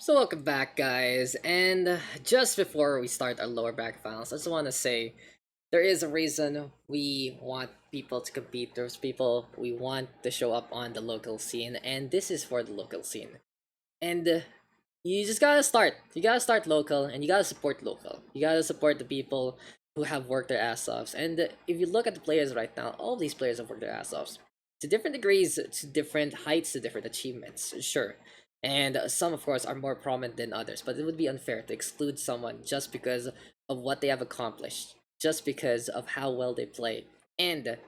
So welcome back guys, and just before we start our lower bracket finals, I just want to say there is a reason we want people to compete. There's people we want to show up on the local scene, and this is for the local scene. And you just gotta start. You gotta start local, and you gotta support local. You gotta support the people who have worked their ass offs. And if you look at the players right now, all these players have worked their ass offs to different degrees, to different heights, to different achievements. Sure. And some, of course, are more prominent than others, but it would be unfair to exclude someone just because of what they have accomplished, just because of how well they play. And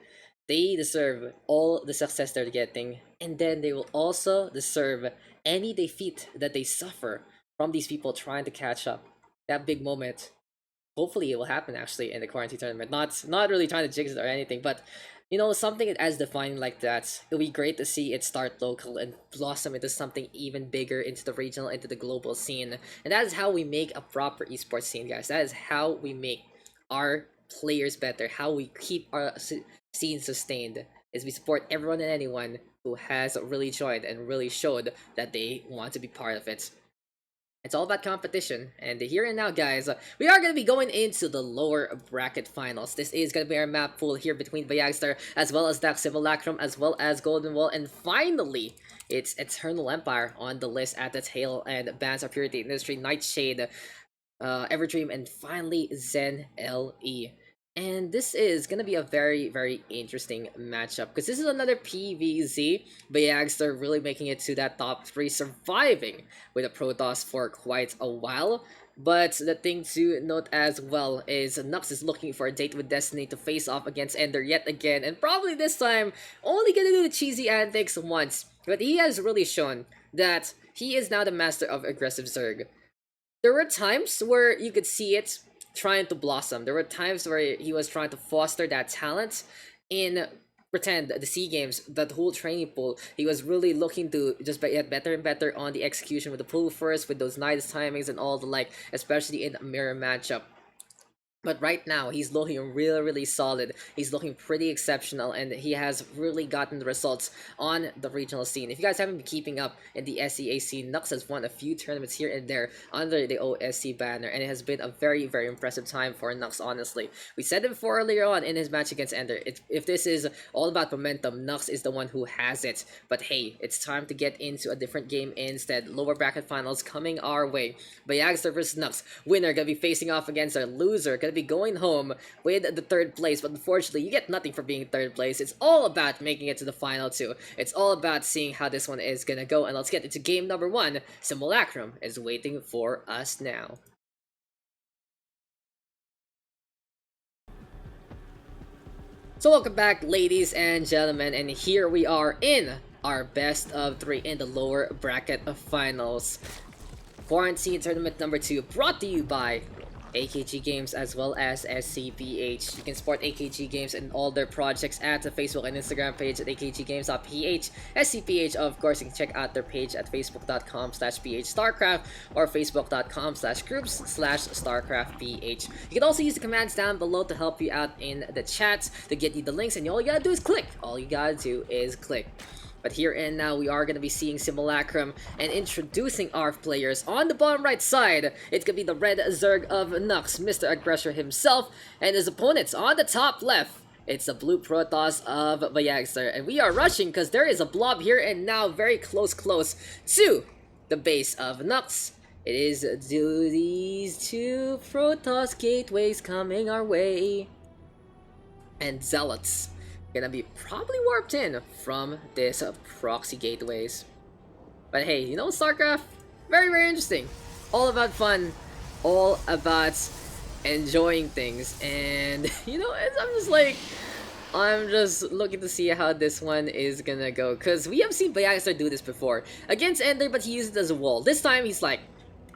they deserve all the success they're getting, and then they will also deserve any defeat that they suffer from these people trying to catch up. That big moment, hopefully it will happen actually in the quarantine tournament. Not really trying to jinx it or anything, but something as defining like that, it'll be great to see it start local and blossom into something even bigger, into the regional, into the global scene. And that is how we make a proper esports scene, guys. That is how we make our players better, how we keep our scene sustained, is we support everyone and anyone who has really joined and really showed that they want to be part of it. It's all about competition, and here and now, guys, we are going to be going into the lower bracket finals. This is going to be our map pool here between bayagster, as well as Daks, Simulacrum, as well as Golden Wall, and finally, it's Eternal Empire on the list at the tail end. Bans of Purity Industry, Nightshade, Everdream, and finally Zen LE. And this is gonna be a very interesting matchup because this is another PVZ. Bayagster really making it to that top 3, surviving with a Protoss for quite a while. But the thing to note as well is Nuks is looking for a date with Destiny to face off against Ender yet again, and probably this time only gonna do the cheesy antics once. But he has really shown that he is now the master of aggressive Zerg. There were times where you could see it trying to blossom. There were times where he was trying to foster that talent in pretend the SEA Games, that whole training pool. He was really looking to just get better and better on the execution with the pull first, with those nice timings and all the like, especially in a mirror matchup. But right now, he's looking really solid. He's looking pretty exceptional, and he has really gotten the results on the regional scene. If you guys haven't been keeping up in the SCA scene, Nuks has won a few tournaments here and there under the OSC banner, and it has been a very impressive time for Nuks, honestly. We said it before earlier on in his match against Ender. If this is all about momentum, Nuks is the one who has it. But hey, it's time to get into a different game instead. Lower bracket finals coming our way. Bayagster versus Nuks. Winner gonna be facing off against our loser, gonna be going home with the 3rd place, but unfortunately you get nothing for being 3rd place. It's all about making it to the final 2. It's all about seeing how this one is gonna go, and let's get into game number 1. Simulacrum is waiting for us now. So welcome back, ladies and gentlemen, and here we are in our best of 3 in the lower bracket of finals. Quarantine tournament number 2, brought to you by AKG Games as well as SCPH. You can support AKG Games and all their projects at the Facebook and Instagram page at akggames.ph. SCPH, of course, you can check out their page at facebook.com/phstarcraft or facebook.com/groups/starcraftph. You can also use the commands down below to help you out in the chat to get you the links, and all you gotta do is click. All you gotta do is click. But here and now, we are going to be seeing Simulacrum and introducing our players. On the bottom right side, it's going to be the red Zerg of Nuks, Mr. Aggressor himself, and his opponents on the top left. It's the blue Protoss of bayagster, and we are rushing because there is a blob here and now very close to the base of Nuks. It is these 2 Protoss gateways coming our way, and Zealots gonna be probably warped in from this proxy gateways. But hey, StarCraft, very interesting. All about fun, all about enjoying things, and I'm just looking to see how this one is gonna go, because we have seen bayagster do this before against Ender, but he used it as a wall. This time he's like,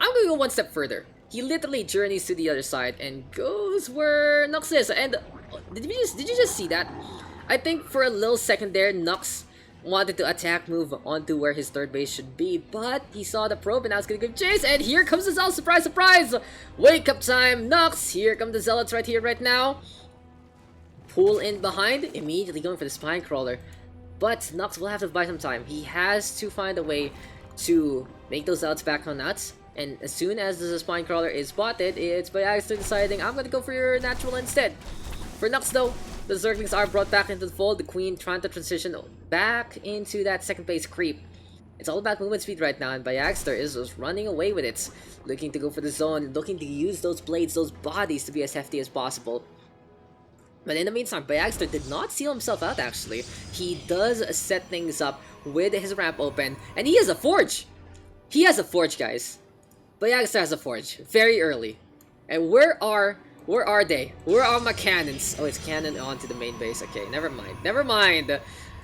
I'm gonna go one step further. He literally journeys to the other side and goes where Nuks is. And did you just see that? I think for a little second there, Nuks wanted to attack move onto where his 3rd base should be, but he saw the probe and now it's gonna give chase, and here comes the Zealots, surprise! Wake up time, Nuks! Here come the Zealots right here, right now. Pull in behind, immediately going for the Spine Crawler. But Nuks will have to buy some time. He has to find a way to make those outs back on nuts. And as soon as the spine crawler is spotted, it's bayagster deciding, I'm gonna go for your natural instead. For Nuks though, the Zerglings are brought back into the fold, the Queen trying to transition back into that second base creep. It's all about movement speed right now, and bayagster is just running away with it. Looking to go for the zone, looking to use those blades, those bodies to be as hefty as possible. But in the meantime, bayagster did not seal himself out actually. He does set things up with his ramp open, and he has a forge! He has a forge, guys. bayagster has a forge, very early. And where are they? Where are my cannons? Oh, it's cannon onto the main base. Okay, never mind. Never mind.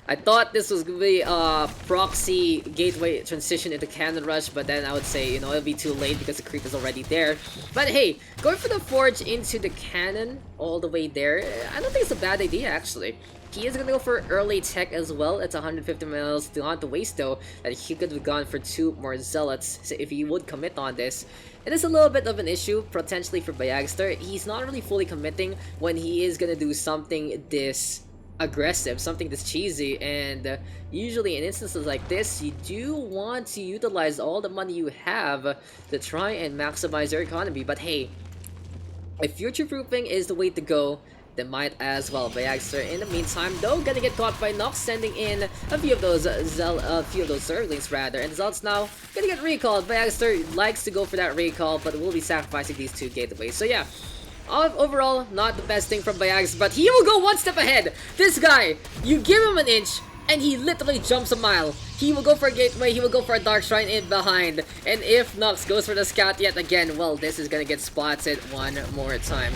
I thought this was gonna be a proxy gateway transition into cannon rush, but then I would say, you know, it'll be too late because the creep is already there. But hey, going for the forge into the cannon all the way there, I don't think it's a bad idea actually. He is gonna go for early tech as well. It's 150 mils. Do not waste though that he could have gone for 2 more zealots so if he would commit on this. It is a little bit of an issue potentially for bayagster. He's not really fully committing when he is gonna do something this aggressive, something that's cheesy, and usually in instances like this, you do want to utilize all the money you have to try and maximize your economy. But hey, if future-proofing is the way to go, then might as well. bayagster in the meantime though gonna get caught by Nuks, sending in a few of those Zerglings rather, and Zealots now gonna get recalled. bayagster likes to go for that recall, but will be sacrificing these 2 gateways. So yeah, overall, not the best thing from bayagster, but he will go 1 step ahead. This guy, you give him an inch, and he literally jumps a mile. He will go for a gateway, he will go for a dark shrine in behind. And if Nuks goes for the scout yet again, well, this is gonna get spotted 1 more time.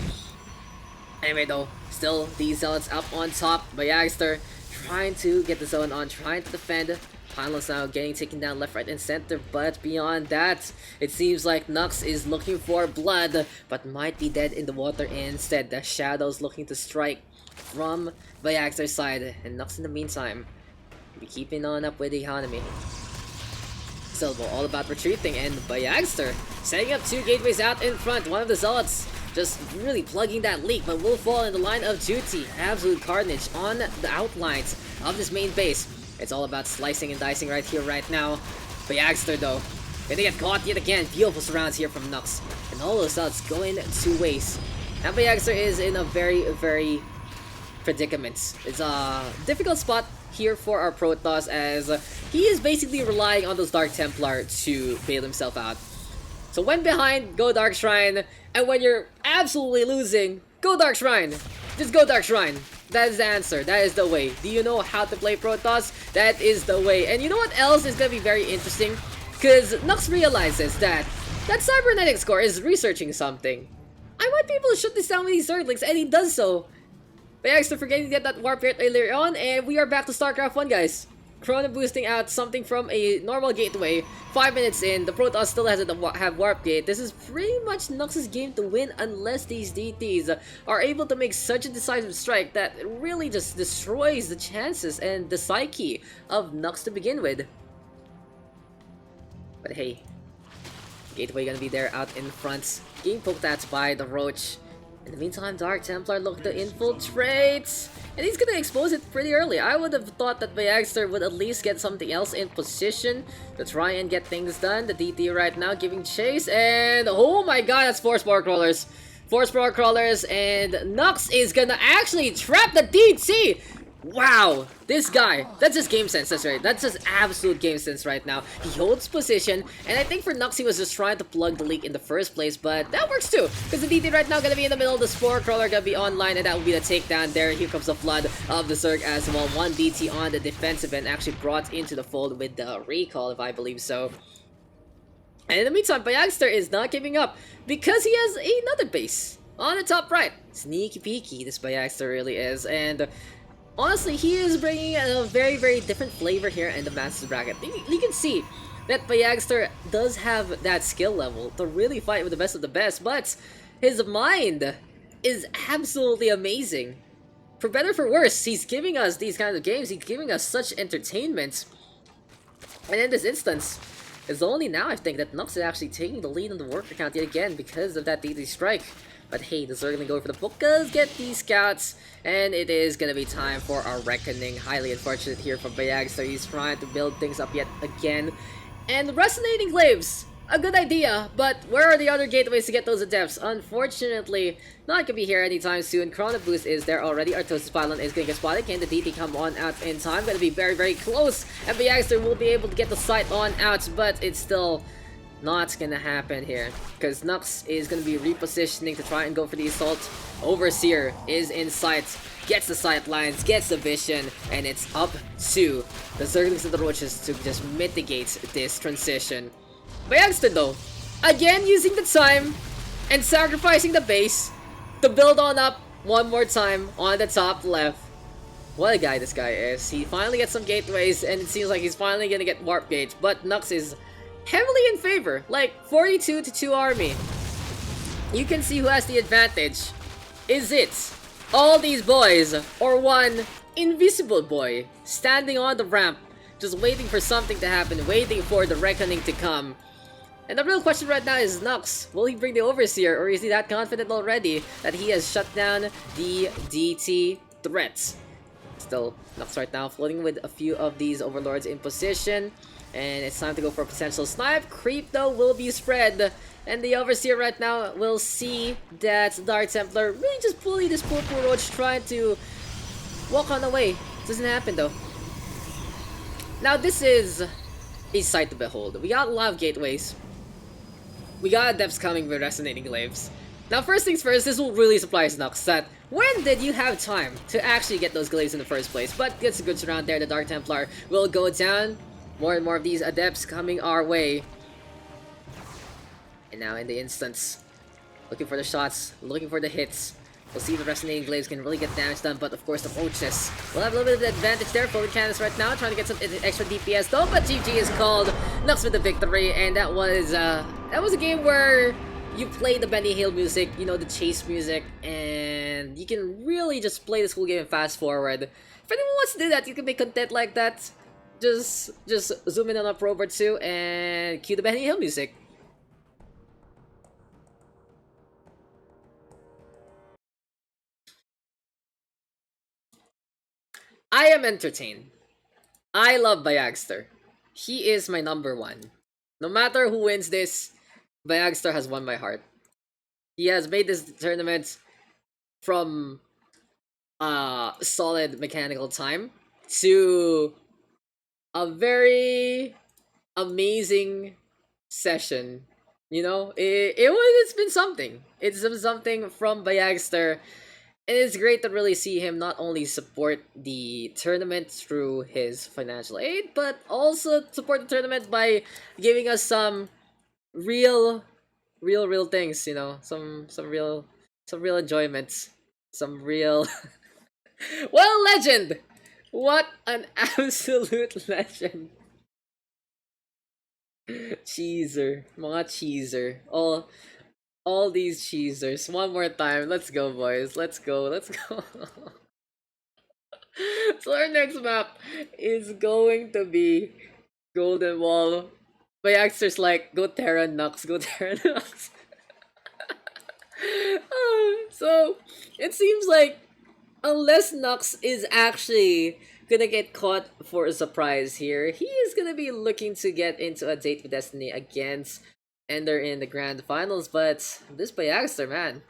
Anyway though, still these zealots up on top. bayagster trying to get the zone on, trying to defend. Finals now getting taken down left, right, and center, but beyond that, it seems like Nuks is looking for blood, but might be dead in the water instead. The shadows looking to strike from bayagster's side, and Nuks in the meantime be keeping on up with the economy. Silvo all about retreating, and bayagster setting up 2 gateways out in front. One of the zealots just really plugging that leak, but will fall in the line of duty. Absolute carnage on the outlines of this main base. It's all about slicing and dicing right here, right now. bayagster though, gonna get caught yet again. Beautiful surrounds here from Nuks, and all those outs going to waste. Now bayagster is in a very predicament. It's a difficult spot here for our Protoss, as he is basically relying on those Dark Templar to bail himself out. So when behind, go Dark Shrine, and when you're absolutely losing, go Dark Shrine. Just go Dark Shrine. That is the answer. That is the way. Do you know how to play Protoss? That is the way. And you know what else is gonna be very interesting? Because Nuks realizes that cybernetics core is researching something. I might be able to shut this down with these Zerglings, and he does so. bayagster forgetting to get that warp rate earlier on, and we are back to StarCraft 1, guys. Chrono boosting out something from a normal gateway. 5 minutes in, the Protoss still has have warp gate. This is pretty much Nuks' game to win unless these DTs are able to make such a decisive strike that really just destroys the chances and the psyche of Nuks to begin with. But hey, gateway gonna be there out in front, getting poked at by the Roach. In the meantime, Dark Templar look to infiltrate, and he's gonna expose it pretty early. I would have thought that bayagster would at least get something else in position to try and get things done. The DT right now giving chase, and oh my god, that's 4 Spore Crawlers. 4 Spore Crawlers, and Nuks is gonna actually trap the DT! Wow, this guy, that's just game sense, that's right. That's just absolute game sense right now. He holds position, and I think for Nuks, he was just trying to plug the leak in the first place, but that works too, because the DT right now gonna be in the middle, the Spore Crawler gonna be online, and that will be the takedown there. Here comes the flood of the Zerg as well. 1 DT on the defensive end, actually brought into the fold with the recall, if I believe so. And in the meantime, bayagster is not giving up, because he has another base on the top right. Sneaky peeky, this bayagster really is, and honestly, he is bringing a very different flavor here in the Masters bracket. You can see that bayagster does have that skill level to really fight with the best of the best, but his mind is absolutely amazing. For better or for worse, he's giving us these kinds of games, he's giving us such entertainment. And in this instance, it's only now I think that Nuks is actually taking the lead on the worker count yet again because of that DT strike. But hey, the Zerg gonna go for the Pukas, get these scouts, and it is gonna be time for our reckoning. Highly unfortunate here from bayagster. He's trying to build things up yet again. And Resonating Glaives! A good idea, but where are the other gateways to get those adepts? Unfortunately, not gonna be here anytime soon. Chrono Boost is there already. Artosis Pylon is gonna get spotted. Can the DT come on out in time? Gonna be very, very close. And bayagster will be able to get the sight on out, but it's still not gonna happen here. Because Nuks is gonna be repositioning to try and go for the assault. Overseer is in sight. Gets the sight lines, gets the vision, and it's up to the Zerglings and the Roaches to just mitigate this transition. Bayagster though, again using the time and sacrificing the base to build on up one more time on the top left. What a guy this guy is. He finally gets some gateways and it seems like he's finally gonna get warp gates, but Nuks is heavily in favor, like 42 to 2 army. You can see who has the advantage. Is it all these boys or one invisible boy standing on the ramp just waiting for something to happen, waiting for the reckoning to come? And the real question right now is Nuks. Will he bring the Overseer, or is he that confident already that he has shut down the DT threats? Still, Nuks right now floating with a few of these Overlords in position. And it's time to go for a potential snipe. Creep though will be spread. And the Overseer right now will see that Dark Templar really just bully this poor Roach trying to walk on the way. Doesn't happen though. Now this is a sight to behold. We got a lot of gateways. We got adepts coming with Resonating Glaives. Now first things first, this will really surprise Nuks that when did you have time to actually get those glaives in the first place? But gets a good surround there. The Dark Templar will go down. More and more of these adepts coming our way. And now in the instance, looking for the shots, looking for the hits. We'll see if the Resonating Glaives can really get damage done, but of course the Roaches will have a little bit of the advantage there. Fully cannons right now, trying to get some extra DPS though, but GG is called. Nuks with the victory, and that was a game where you play the Benny Hill music, you know, the chase music, and you can really just play this whole game and fast forward. If anyone wants to do that, you can make content like that. Just zoom in on a probe or two and cue the Benny Hill music. I am entertained. I love Bayagster. He is my number one. No matter who wins this, Bayagster has won my heart. He has made this tournament from solid mechanical time to a very amazing session. You know, it's been something. It's been something from Bayagster. And it's great to really see him not only support the tournament through his financial aid, but also support the tournament by giving us some real things, you know, some real enjoyments, some real well, legend. What an absolute legend. Cheeser, mga cheeser. All these cheesers. One more time. Let's go, boys. Let's go. Let's go. So our next map is going to be Golden Wall. Bayagster's like, go Terra Nuks, go Terra Nuks. So, it seems like unless Nuks is actually gonna get caught for a surprise here, he is gonna be looking to get into a date with Destiny against Ender in the grand finals. But this Bayagster, man,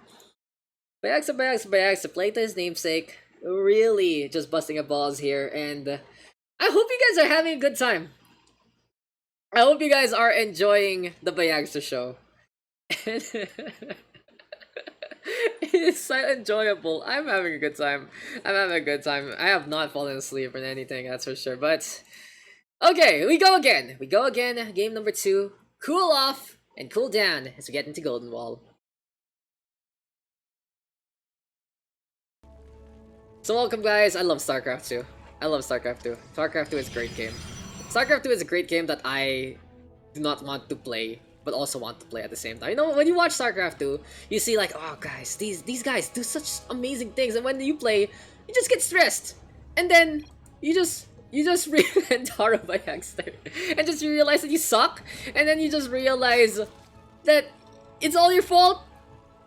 Bayagster played to his namesake, really just busting up balls here, and I hope you guys are having a good time. I hope you guys are enjoying the Bayagster show. It's so enjoyable. I'm having a good time. I have not fallen asleep or anything, that's for sure. But okay, we go again. Game number 2. Cool off and cool down as we get into Golden Wall. So welcome, guys. I love StarCraft 2. StarCraft 2 is a great game. StarCraft 2 is a great game that I do not want to play, but also want to play at the same time. You know, when you watch StarCraft 2, you see like, oh guys, these guys do such amazing things, and when you play, you just get stressed. And then you just Taro Bayagster. And just realize that you suck, and then you just realize that it's all your fault.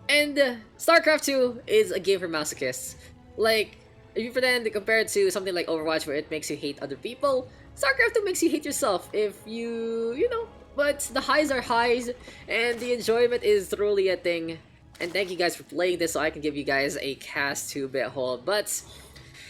And StarCraft 2 is a game for masochists. Like, if you pretend to compare it to something like Overwatch where it makes you hate other people, StarCraft 2 makes you hate yourself if you know, but the highs are highs, and the enjoyment is truly a thing. And thank you guys for playing this so I can give you guys a cast 2-bit hold. But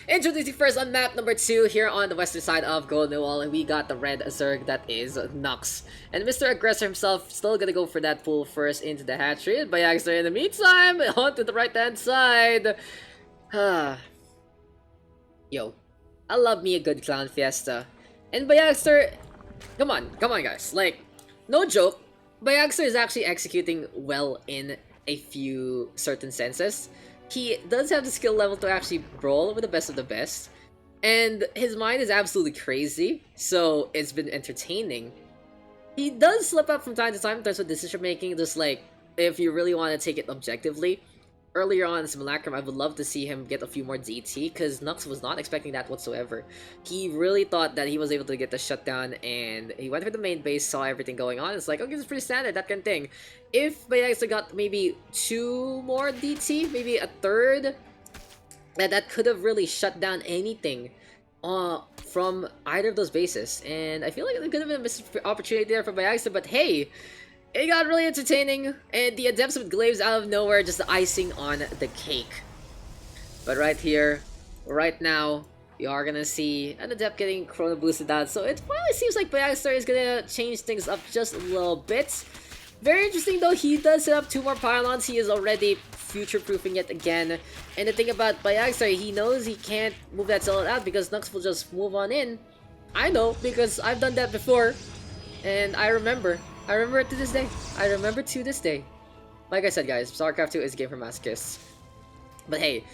introducing first on map number 2 here on the western side of Golden Wall, we got the red Zerg that is Nuks. And Mr. Aggressor himself still gonna go for that pull first into the hatchery. Bayagster in the meantime, onto the right hand side. Yo, I love me a good clown fiesta. And Bayagster, come on guys, like, no joke, Bayagster is actually executing well in a few certain senses. He does have the skill level to actually brawl with the best of the best, and his mind is absolutely crazy, so it's been entertaining. He does slip up from time to time in terms of decision making, just like, if you really want to take it objectively. Earlier on in Simulacrum, I would love to see him get a few more DT, because Nuks was not expecting that whatsoever. He really thought that he was able to get the shutdown, and he went for the main base, saw everything going on. It's like, okay, it's pretty standard, that kind of thing. If Bayagster got maybe 2 more DT, maybe a third, that could have really shut down anything from either of those bases. And I feel like it could have been a missed opportunity there for Bayagster, but hey, it got really entertaining, and the Adepts with Glaives out of nowhere, just the icing on the cake. But right here, right now, we are gonna see an Adept getting Chrono boosted out, so it finally seems like Bayagster is gonna change things up just a little bit. Very interesting though, he does set up 2 more pylons. He is already future-proofing it again. And the thing about Bayagster, he knows he can't move that solid out because Nuks will just move on in. I know, because I've done that before, and I remember it to this day. I remember to this day. Like I said, guys, StarCraft 2 is a game for masochists. But hey,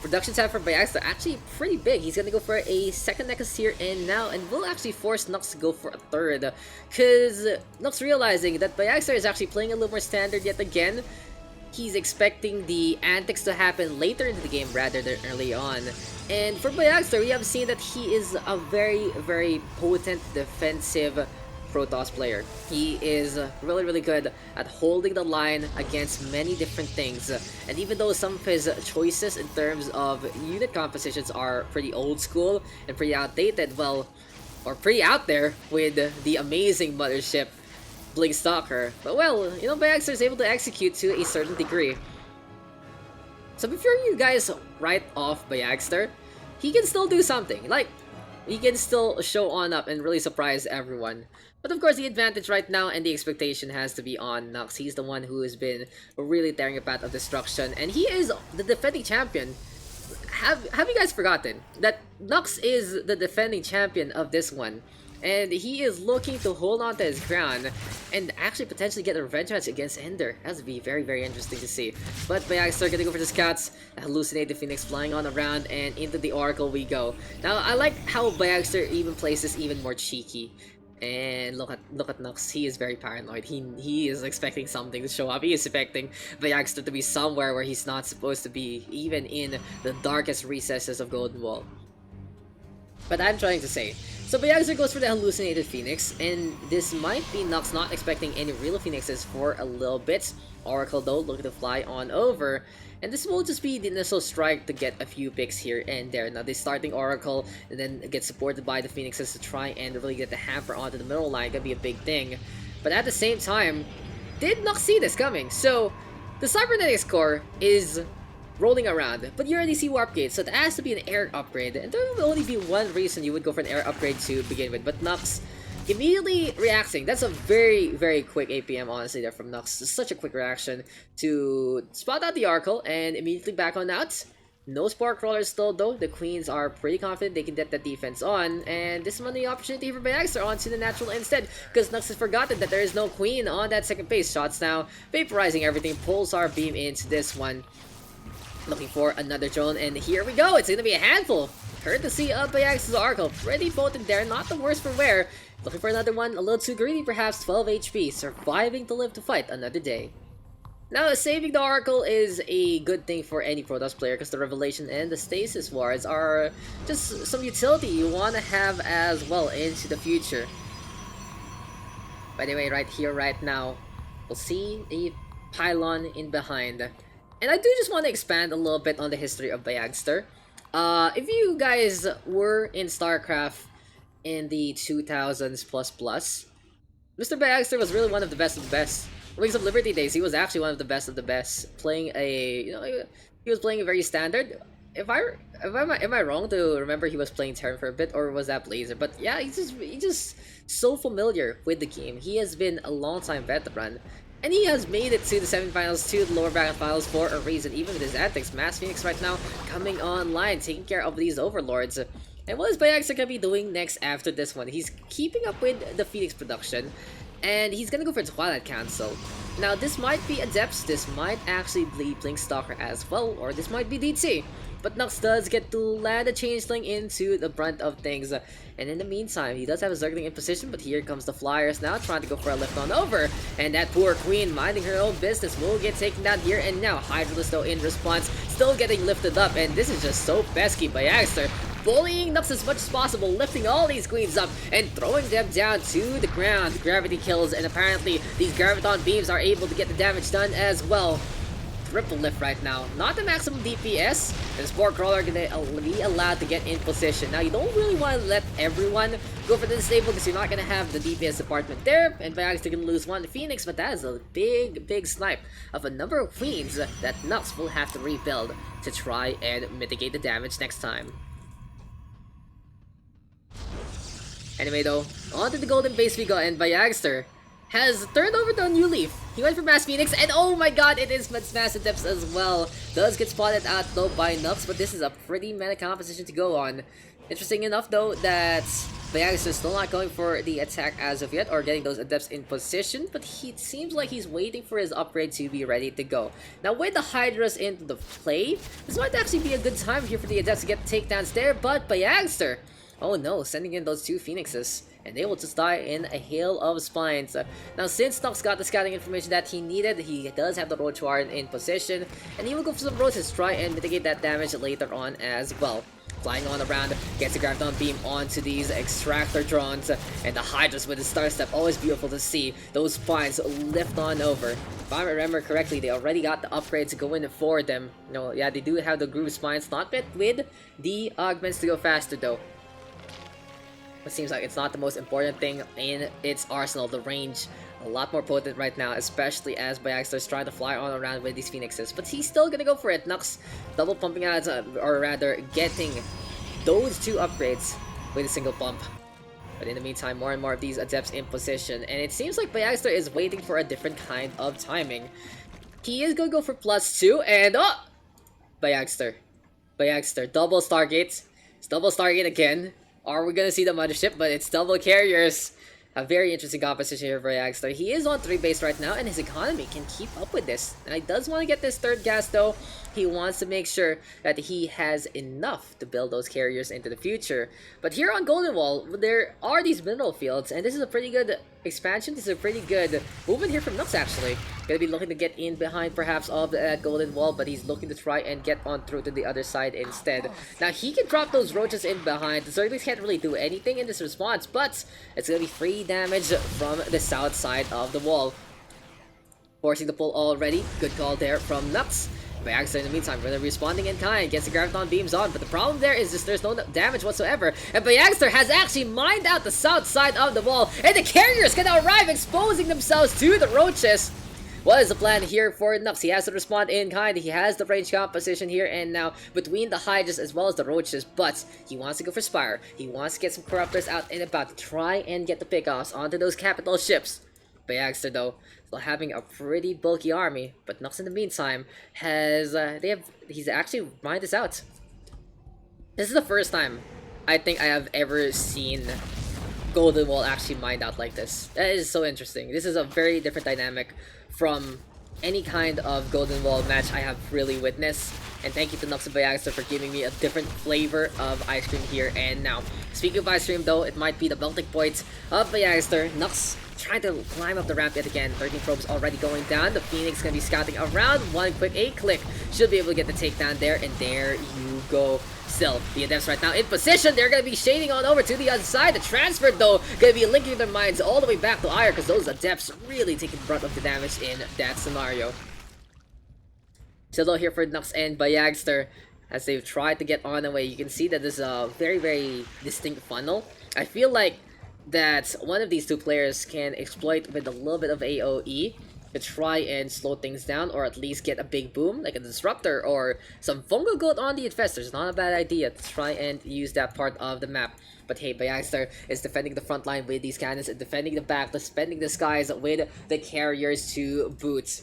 production tab for Bayagster actually pretty big. He's gonna go for a second Nexus here and now, and will actually force Nuks to go for a third. Because Nuks realizing that Bayagster is actually playing a little more standard yet again. He's expecting the antics to happen later into the game rather than early on. And for Bayagster, we have seen that he is a very, very potent defensive Protoss player. He is really good at holding the line against many different things, and even though some of his choices in terms of unit compositions are pretty old school and pretty outdated, well, or pretty out there with the amazing mothership Blink Stalker, but well, you know, Bayagster is able to execute to a certain degree. So before you guys write off Bayagster, he can still do something. Like, he can still show on up and really surprise everyone. But of course, the advantage right now and the expectation has to be on Nuks. He's the one who has been really tearing a path of destruction, and he is the defending champion. Have you guys forgotten that Nuks is the defending champion of this one? And he is looking to hold on to his crown and actually potentially get a revenge match against Ender. That would be very interesting to see. But Bayagster gonna go for the scouts, hallucinate the Phoenix flying on around, and into the Oracle we go. Now I like how Bayagster even plays this even more cheeky. And look at Nuks, he is very paranoid. He is expecting something to show up. He is expecting Bayagster to be somewhere where he's not supposed to be, even in the darkest recesses of Golden Wall. But I'm trying to say, so Bayagster goes for the hallucinated Phoenix, and this might be Nuks not expecting any real Phoenixes for a little bit. Oracle though looking to fly on over, and this will just be the initial strike to get a few picks here and there. Now they're starting Oracle, and then get supported by the Phoenixes to try and really get the hamper onto the middle line. Gonna be a big thing. But at the same time, did not see this coming. So the Cybernetics core is rolling around, but you already see Warp Gate, so it has to be an air upgrade, and there will only be one reason you would go for an air upgrade to begin with. But Nuks immediately reacting. That's a very quick APM, honestly, there from Nuks. Such a quick reaction to spot out the Oracle and immediately back on out. No Spark Crawlers still though. The Queens are pretty confident they can get that defense on, and this is the opportunity for Bayagster onto the natural instead, because Nuks has forgotten that there is no Queen on that second base. Shots now, vaporizing everything. Pulsar beam into this one. Looking for another drone, and here we go. It's gonna be a handful. Courtesy of Bayagster's Oracle. Pretty potent there, not the worst for wear. Looking for another one, a little too greedy perhaps. 12 HP, surviving to live to fight another day. Now, saving the Oracle is a good thing for any Protoss player, because the Revelation and the Stasis Wards are just some utility you want to have as well into the future. By the way, right here, right now, we'll see a pylon in behind. And I do just want to expand a little bit on the history of Bayagster. If you guys were in StarCraft in the 2000s plus. Mr. Bayagster was really one of the best of the best. Wings of Liberty days, he was actually one of the best. Playing a, he was playing a very standard. If I, am I wrong to remember he was playing Terran for a bit, or was that Blazer? But yeah, he's just so familiar with the game. He has been a long time veteran. And he has made it to the semifinals, to the lower bracket finals for a reason, even with his antics. Mass Phoenix right now coming online, taking care of these overlords. And what is Bayagster gonna be doing next after this one? He's keeping up with the Phoenix production, and he's gonna go for Twilight Council. Now, this might be Adepts, this might actually be Blink Stalker as well, or this might be DT. But Nuks does get to land a Changeling into the brunt of things. And in the meantime, he does have a Zergling in position, but here comes the Flyers now trying to go for a lift on over. And that poor Queen, minding her own business, will get taken down here. And now Hydralisk, though, in response, still getting lifted up. And this is just so pesky by Yaxter, bullying Nuks as much as possible, lifting all these queens up and throwing them down to the ground. Gravity kills, and apparently these Graviton beams are able to get the damage done as well. Triple lift right now, not the maximum DPS, and Spore Crawler are gonna be allowed to get in position. Now, you don't really want to let everyone go for the disable because you're not gonna have the DPS department there, and Bayagster gonna lose one Phoenix, but that is a big snipe of a number of queens that Nuks will have to rebuild to try and mitigate the damage next time. Anyway though, onto the golden base we got, and Bayagster has turned over to a new leaf. He went for Mass Phoenix, and oh my god, it is Mass Adepts as well. Does get spotted out though by Nuks, but this is a pretty meta composition to go on. Interesting enough though that Bayagster is still not going for the attack as of yet, or getting those Adepts in position, but it seems like he's waiting for his upgrade to be ready to go. Now with the Hydras into the play, this might actually be a good time here for the Adepts to get takedowns there, but Bayagster, oh no, sending in those two Phoenixes, and they will just die in a hail of spines. Now, since Nuks got the scouting information that he needed, he does have the Roach Warren in position, and he will go for some Roaches to try and mitigate that damage later on as well. Flying on around, gets a Graviton Beam onto these Extractor drones, and the Hydras with the Star Step, always beautiful to see. Those spines lift on over. If I remember correctly, they already got the upgrades to go in for them. Yeah, they do have the Groove Spines, not yet with the Augments to go faster though. It seems like it's not the most important thing in its arsenal. The range, a lot more potent right now, especially as Bayagster is trying to fly on around with these Phoenixes. But he's still gonna go for it. Nuks double pumping out, or rather getting those two upgrades with a single pump. But in the meantime, more and more of these Adepts in position, and it seems like Bayagster is waiting for a different kind of timing. He is gonna go for +2, and Bayagster, double Stargate. It's double Stargate again. Are we gonna see the Mothership? But it's double carriers. A very interesting composition here for Bayagster. He is on 3 base right now, and his economy can keep up with this. And he does want to get this third gas though. He wants to make sure that he has enough to build those carriers into the future. But here on Golden Wall, there are these mineral fields, and this is a pretty good expansion. This is a pretty good movement here from Nuks actually. Gonna be looking to get in behind perhaps of that Golden Wall, but he's looking to try and get on through to the other side instead. Now he can drop those Roaches in behind. The Zerglings can't really do anything in this response, but it's gonna be free damage from the south side of the wall. Forcing the pull already. Good call there from Nuks. Bayagster in the meantime, really responding in kind, gets the Graviton beams on, but the problem there is just there's no damage whatsoever, and Bayagster has actually mined out the south side of the wall, and the carriers can arrive, exposing themselves to the Roaches. What is the plan here for Nuks? He has to respond in kind, he has the range composition here and now between the Hydras as well as the Roaches, but he wants to go for Spire. He wants to get some Corruptors out and about to try and get the pickoffs onto those capital ships. Bayagster though, still having a pretty bulky army, but Nuks in the meantime has he's actually mined this out. This is the first time I think I have ever seen Golden Wall actually mined out like this. That is so interesting. This is a very different dynamic from any kind of Golden Wall match I have really witnessed. And thank you to Nuks and Bayagster for giving me a different flavor of ice cream here and now. Speaking of ice cream though, it might be the melting point of Bayagster. Nuks trying to climb up the ramp yet again. 13 probes already going down. The Phoenix gonna be scouting around. One quick 8-click should be able to get the takedown there, and there you go. Still, the Adepts right now in position. They're gonna be shading on over to the other side. The transfer though gonna be linking their minds all the way back to Ire, because those Adepts really taking the brunt of the damage in that scenario. Still though here for Nuks and Bayagster as they've tried to get on the way. You can see that there's a very distinct funnel I feel like that one of these two players can exploit with a little bit of AoE to try and slow things down, or at least get a big boom like a disruptor or some fungal goat on the infestors. Not a bad idea to try and use that part of the map. But hey, bayagster is defending the front line with these cannons and defending the back, defending the skies with the carriers to boot.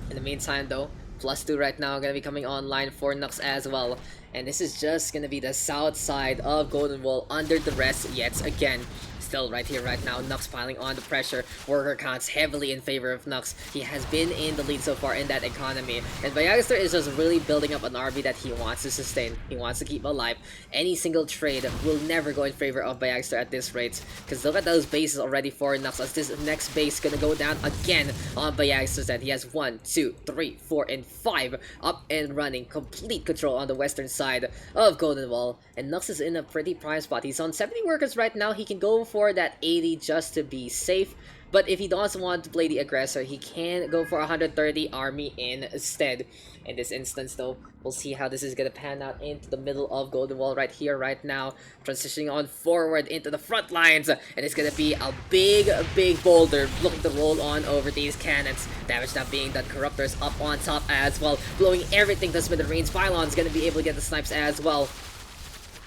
In the meantime though, +2 right now gonna be coming online for Nuks as well. And this is just gonna be the south side of Golden Wall under the rest yet again. Still right here right now, Nuks piling on the pressure. Worker counts heavily in favor of Nuks. He has been in the lead so far in that economy. And bayagster is just really building up an army that he wants to sustain. He wants to keep alive. Any single trade will never go in favor of bayagster at this rate. Because look at those bases already for Nuks, as this next base gonna go down again on bayagster's end. He has 1, 2, 3, 4, and 5 up and running. Complete control on the western side of Golden Wall. And Nuks is in a pretty prime spot. He's on 70 workers right now. He can go for that 80 just to be safe. But if he doesn't want to play the aggressor, he can go for 130 army instead. In this instance though, we'll see how this is gonna pan out into the middle of Golden Wall right here, right now. Transitioning on forward into the front lines. And it's gonna be a big boulder looking to roll on over these cannons. Damage now being done, Corruptors up on top as well, blowing everything to smithereens. Pylon's gonna be able to get the snipes as well.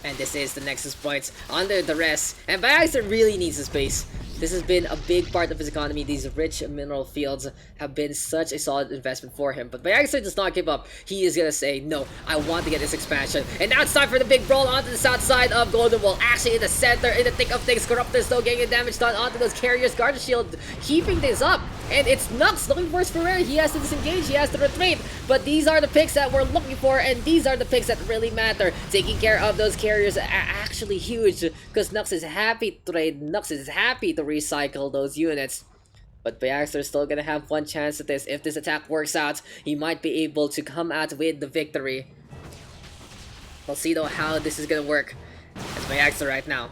And this is the Nexus points under the rest. And bayagster really needs his base. This has been a big part of his economy. These rich mineral fields have been such a solid investment for him. But bayagster does not give up. He is gonna say, no, I want to get this expansion. And now it's time for the big brawl onto the south side of Golden Wall. Actually in the center, in the thick of things. Corruptors still getting damage done onto those carriers. Guard Shield keeping this up. And it's Nuks looking for his Ferrer. He has to disengage, he has to retreat. But these are the picks that we're looking for, and these are the picks that really matter. Taking care of those carriers are actually huge, because Nuks is happy to trade. Nuks is happy to recycle those units. But bayagster is still gonna have one chance at this. If this attack works out, he might be able to come out with the victory. We'll see though how this is gonna work. It's bayagster right now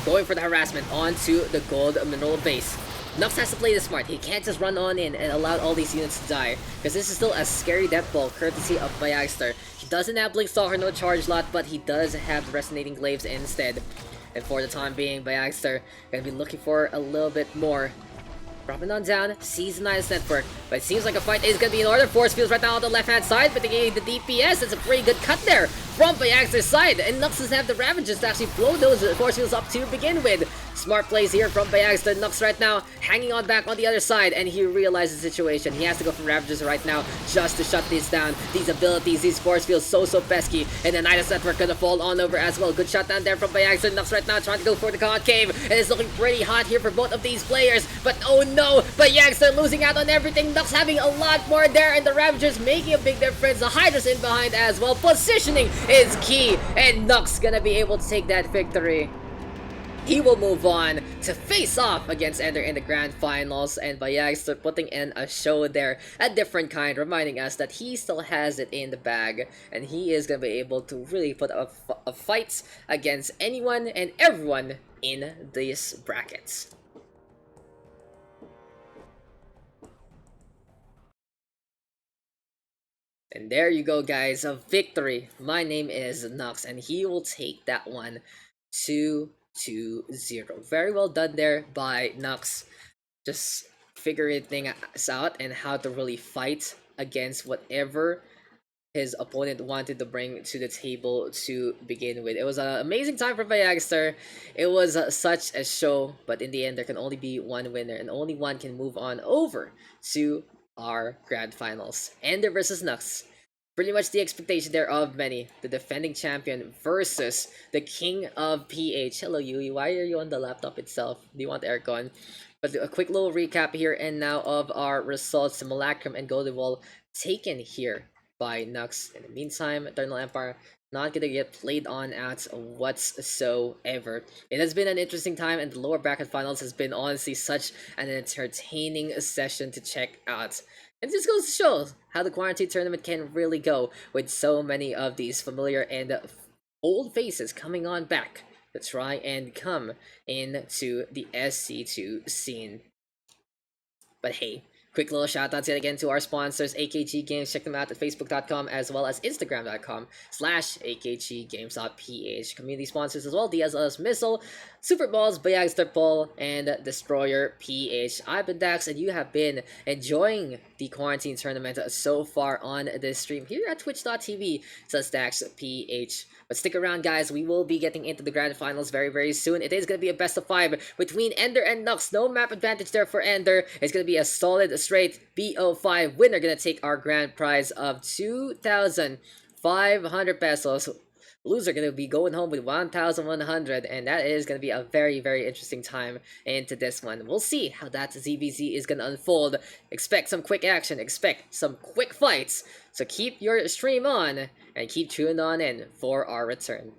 going for the harassment onto the gold mineral base. Nuks has to play this smart. He can't just run on in and allow all these units to die, because this is still a scary death ball courtesy of bayagster. He doesn't have Blink Stalker, no charge lot, but he does have Resonating Glaives instead. And for the time being, bayagster gonna be looking for a little bit more. Dropping on down, sees the Nihilist network, but it seems like a fight is gonna be in order. Force fields right now on the left hand side, but they the DPS. It's a pretty good cut there from bayagster's side, and Nuks doesn't have the Ravagers to actually blow those force fields up to begin with. Smart plays here from bayagster. Nuks right now hanging on back on the other side, and he realizes the situation. He has to go for Ravagers right now just to shut these down. These abilities, these force fields, so pesky, and the Nihilist network gonna fall on over as well. Good shot down there from bayagster. Nuks right now trying to go for the concave, and it's looking pretty hot here for both of these players, but oh no, bayagster losing out on everything. Nuks having a lot more there, and the Ravagers making a big difference. The Hydra's in behind as well. Positioning is key, and Nuks gonna be able to take that victory. He will move on to face off against Ender in the grand finals, and bayagster putting in a show there, a different kind, reminding us that he still has it in the bag, and he is going to be able to really put up a fight against anyone and everyone in these brackets. And there you go, guys, a victory. My name is Nuks, and he will take that one 2-0. Very well done there by Nuks. Just figuring things out and how to really fight against whatever his opponent wanted to bring to the table to begin with. It was an amazing time for bayagster. It was such a show, but in the end there can only be one winner, and only one can move on over to our grand finals. Ender versus Nuks. Pretty much the expectation there of many. The defending champion versus the king of PH. Hello Yui, why are you on the laptop itself? Do you want aircon? But a quick little recap here and now of our results. Simulacrum and Golden Wall taken here by Nuks. In the meantime, Eternal Empire not gonna get played on at whatsoever. It has been an interesting time, and the lower bracket finals has been honestly such an entertaining session to check out. And this goes to show how the quarantine tournament can really go, with so many of these familiar and old faces coming on back to try and come into the SC2 scene. But hey, Quick little shout outs yet again to our sponsors, AKG Games. Check them out at facebook.com as well as instagram.com/AKGgames.ph. Community sponsors as well, DSLS Missile, Super Balls, bayagster Pole, and Destroyer PH. I've been Dax, and you have been enjoying the quarantine tournament so far on this stream here at twitch.tv/Daks PH. But stick around, guys. We will be getting into the grand finals very, very soon. It is going to be a best of 5 between Ender and Nuks. No map advantage there for Ender. It's going to be a solid, straight BO5 winner. Going to take our grand prize of 2,500 pesos. Loser going to be going home with 1,100, and that is going to be a very, very interesting time into this one. We'll see how that ZVZ is going to unfold. Expect some quick action. Expect some quick fights. So keep your stream on and keep tuning on in for our return.